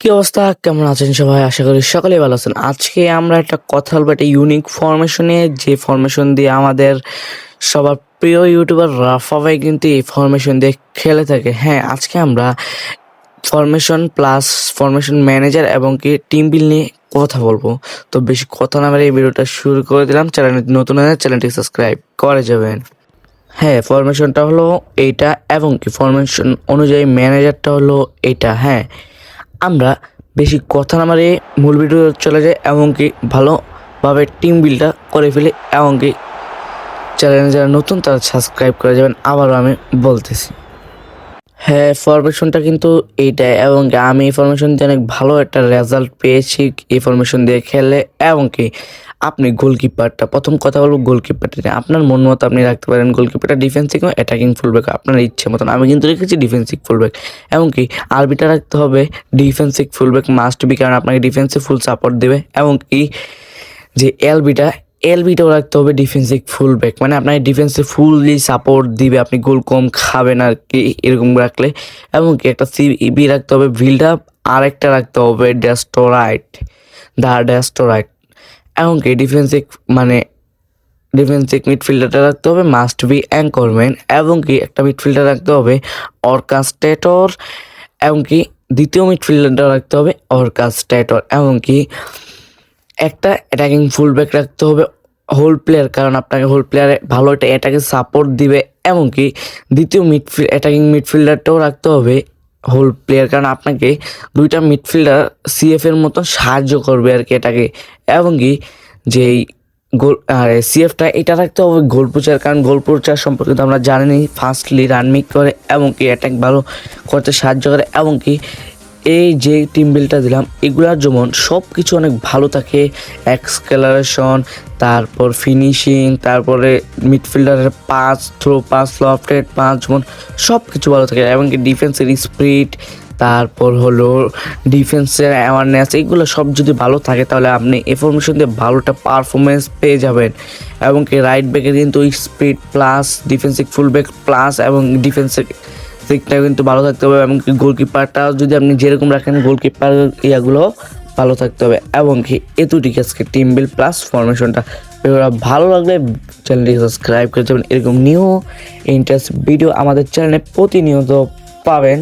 কি অবস্থা, কেমন আছেন সবাই? আশা করি সকলেই ভালো আছেন। আজকে আমরা একটা কথা বলবো, একটা ইউনিক ফরমেশনে, যে ফরমেশন দিয়ে আমাদের সবার প্রিয় ইউটিউবার রাফা ভাই কিন্তু এই ফরমেশন দিয়ে খেলে থাকে। হ্যাঁ, আজকে আমরা ফরমেশন প্লাস ফরমেশন ম্যানেজার এবং কি টিম বিল নিয়ে কথা বলবো। তো বেশি কথা না বলে এই ভিডিওটা শুরু করে দিলাম। চ্যানেল নতুন হলে চ্যানেলটি সাবস্ক্রাইব করে যাবেন। হ্যাঁ, ফরমেশনটা হলো এইটা এবং কি ফরমেশন অনুযায়ী ম্যানেজারটা হলো এইটা। হ্যাঁ, আমরা বেশি কথা না মারিয়ে মূল ভিডিও চলে যাই এবং কি ভালোভাবে টিম বিলটা করে ফেলি এবং কি চ্যানেলে যারা নতুন তারা সাবস্ক্রাইব করে যাবেন। আবারও আমি বলতেছি, হ্যাঁ, ফরমেশনটা কিন্তু এইটাই এবং কি আমি এই ফরমেশন দিয়ে অনেক ভালো একটা রেজাল্ট পেয়েছি এই ফরমেশন দিয়ে খেলে। এবং কি আপনি গোলকিপারটা, প্রথম কথা বলবো গোলকিপারটা নিয়ে। আপনার মন মতো আপনি রাখতে পারেন গোলকিপারটা ডিফেন্সিভ ও অ্যাটাকিং ফুলব্যাক, আপনার ইচ্ছে মতন। আমি কিন্তু রেখেছি ডিফেন্সিভ ফুলব্যাক। এবং কি আরবিটা রাখতে হবে ডিফেন্সিভ ফুলব্যাক মাস্ট বি, কারণ আপনাকে ডিফেন্সিভ ফুল সাপোর্ট দেবে। এবং কি যে এলবিটাও রাখতে হবে ডিফেন্সিভ ফুল ব্যাক, মানে আপনার ডিফেন্সে ফুললি সাপোর্ট দিবে, আপনি গোল কম খাবেন আর কি এরকম রাখলে। এবং কি একটা সিবি রাখতে হবে বিল্ড আপ, আর একটা রাখতে হবে ডেস্টোরাইট, ডেস্টোরাইট। এবং কি ডিফেন্সিভ মিডফিল্ডারটা রাখতে হবে মাস্ট বি অ্যাঙ্করম্যান। এবং কি একটা মিডফিল্ডার রাখতে হবে অর্কাস্ট্রেটর। এবং কি দ্বিতীয় মিডফিল্ডারটা রাখতে হবে অর্কাস্ট্রেটর। এবং কি একটা অ্যাটাকিং ফুলব্যাক রাখতে হবে হোল প্লেয়ার, কারণ আপনাকে হোল প্লেয়ারে ভালো একটা অ্যাটাকে সাপোর্ট দিবে। এমনকি দ্বিতীয় অ্যাটাকিং মিডফিল্ডারটাও রাখতে হবে হোল প্লেয়ার, কারণ আপনাকে দুইটা মিডফিল্ডার সিএফের মতো সাহায্য করবে আর কি এটাকে। এবং কি যেই গোল আর সিএফটা এটা রাখতে হবে গোল পোচার, কারণ গোল পোচার সম্পর্কে তো আমরা জানি ফার্স্টলি রান মেক করে এবং কি অ্যাটাক ভালো করতে সাহায্য করে। এবং কি এই যে টিম বিলটা দিলাম এগুলার যেমন সব কিছু অনেক ভালো থাকে, এক্সকেলারেশন, তারপর ফিনিশিং, তারপরে মিডফিল্ডারের pass, throw pass, lofted pass, যেমন সব কিছু ভালো থাকে। এবং কি ডিফেন্সের স্পিরিট, তারপর হলো ডিফেন্সের অ্যাওয়ারনেস, এগুলো সব যদি ভালো থাকে তাহলে আপনি এই ফরমেশন দিয়ে ভালোটা পারফরমেন্স পেয়ে যাবেন। এবং কি রাইট ব্যাকের কিন্তু speed plus defensive full back plus এবং ডিফেন্সের দিকটা কিন্তু ভালো থাকতে হবে। এবং কি গোলকিপারটা যদি আপনি যেরকম রাখেন গোলকিপার ইয়াগুলো ভালো থাকতে হবে। এবং কি এতটুকু আজকে টিম বিল প্লাস ফরমেশনটা। ভালো লাগলে চ্যানেলটি সাবস্ক্রাইব করে যাবেন। এরকম নিউ ইন্টারেস্ট ভিডিও আমাদের চ্যানেলে প্রতিনিয়ত পাবেন।